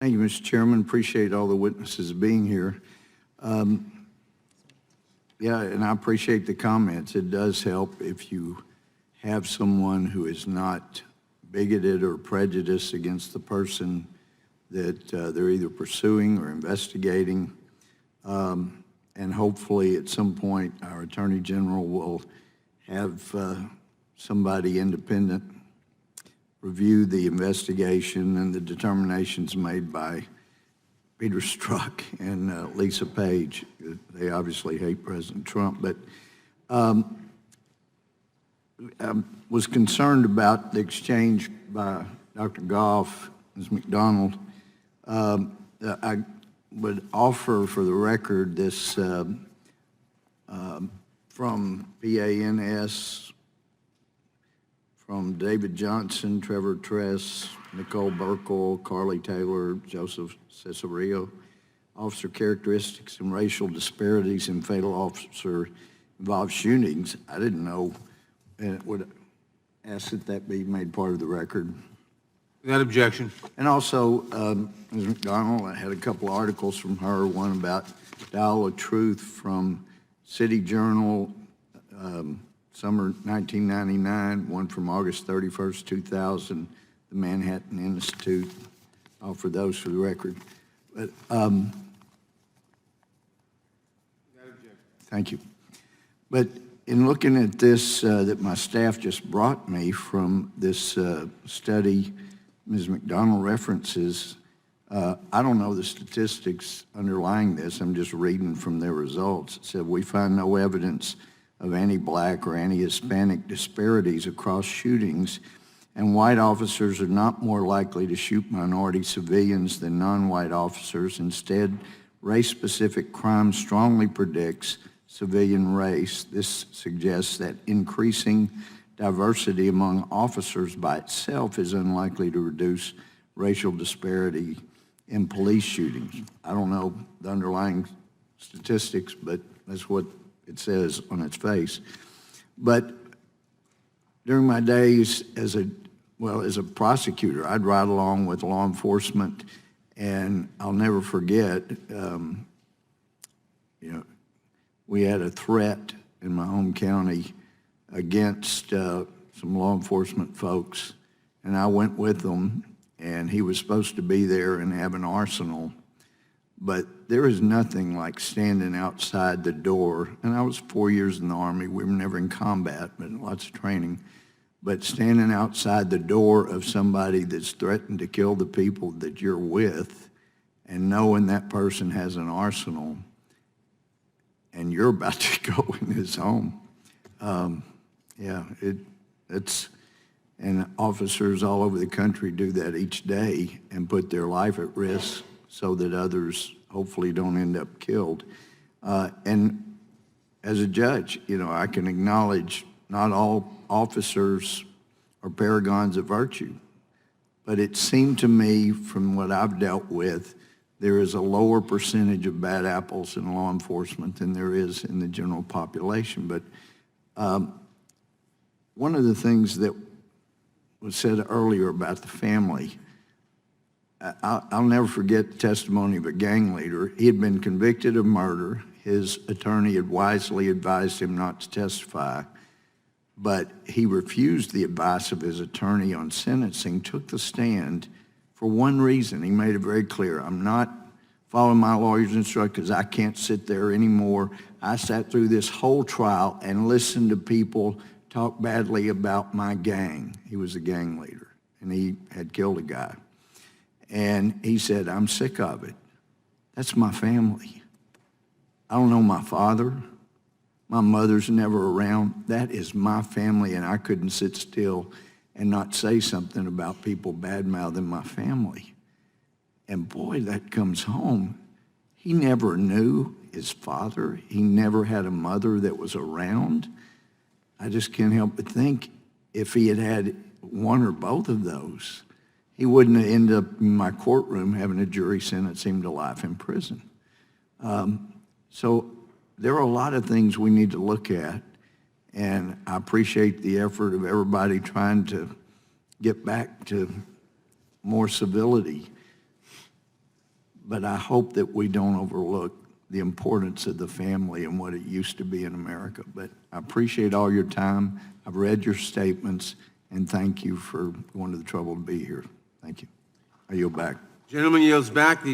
Thank you, Mr. Chairman. Appreciate all the witnesses being here. Yeah, and I appreciate the comments. It does help if you have someone who is not bigoted or prejudiced against the person that they're either pursuing or investigating. And hopefully at some point our Attorney General will have somebody independent review the investigation and the determinations made by Peter Strzok and Lisa Page. They obviously hate President Trump, but I was concerned about the exchange by Dr. Goff, Ms. McDonald. I would offer for the record this from PANS, from David Johnson, Trevor Tress, Nicole Burkle, Carly Taylor, Joseph Cesario, officer characteristics and racial disparities in fatal officer-involved shootings. I didn't know, and it would ask that that be made part of the record. Without objection. And also, Ms. McDonald, I had a couple articles from her, one about Dial of Truth from City Journal, summer 1999, one from August 31st, 2000, the Manhattan Institute. I'll offer those for the record. But thank you. But in looking at this that my staff just brought me from this study Ms. McDonald references, I don't know the statistics underlying this. I'm just reading from their results. It said, we find no evidence of anti-Black or anti-Hispanic disparities across shootings, and white officers are not more likely to shoot minority civilians than non-white officers. Instead, race-specific crime strongly predicts civilian race. This suggests that increasing diversity among officers by itself is unlikely to reduce racial disparity in police shootings. I don't know the underlying statistics, but that's what it says on its face. But during my days as a prosecutor, I'd ride along with law enforcement, and I'll never forget, we had a threat in my home county against some law enforcement folks, and I went with them, and he was supposed to be there and have an arsenal, but there is nothing like standing outside the door, and I was 4 years in the Army. We were never in combat, but lots of training, but standing outside the door of somebody that's threatened to kill the people that you're with and knowing that person has an arsenal and you're about to go in his home. And officers all over the country do that each day and put their life at risk so that others hopefully don't end up killed. And as a judge, I can acknowledge not all officers are paragons of virtue, but it seemed to me from what I've dealt with, there is a lower percentage of bad apples in law enforcement than there is in the general population. But one of the things that was said earlier about the family, I'll never forget the testimony of a gang leader. He had been convicted of murder. His attorney had wisely advised him not to testify, but he refused the advice of his attorney on sentencing, took the stand for one reason. He made it very clear, I'm not following my lawyer's instructions. I can't sit there anymore. I sat through this whole trial and listened to people talk badly about my gang. He was a gang leader, and he had killed a guy. And he said, I'm sick of it. That's my family. I don't know my father. My mother's never around. That is my family, and I couldn't sit still and not say something about people bad-mouthing my family. And boy, that comes home. He never knew his father. He never had a mother that was around. I just can't help but think if he had had one or both of those, he wouldn't have ended up in my courtroom having a jury sentence him to life in prison. So there are a lot of things we need to look at, and I appreciate the effort of everybody trying to get back to more civility. but I hope that we don't overlook the importance of the family and what it used to be in America. But I appreciate all your time. I've read your statements, and thank you for going to the trouble to be here. Thank you. I yield back. Gentleman yields back. The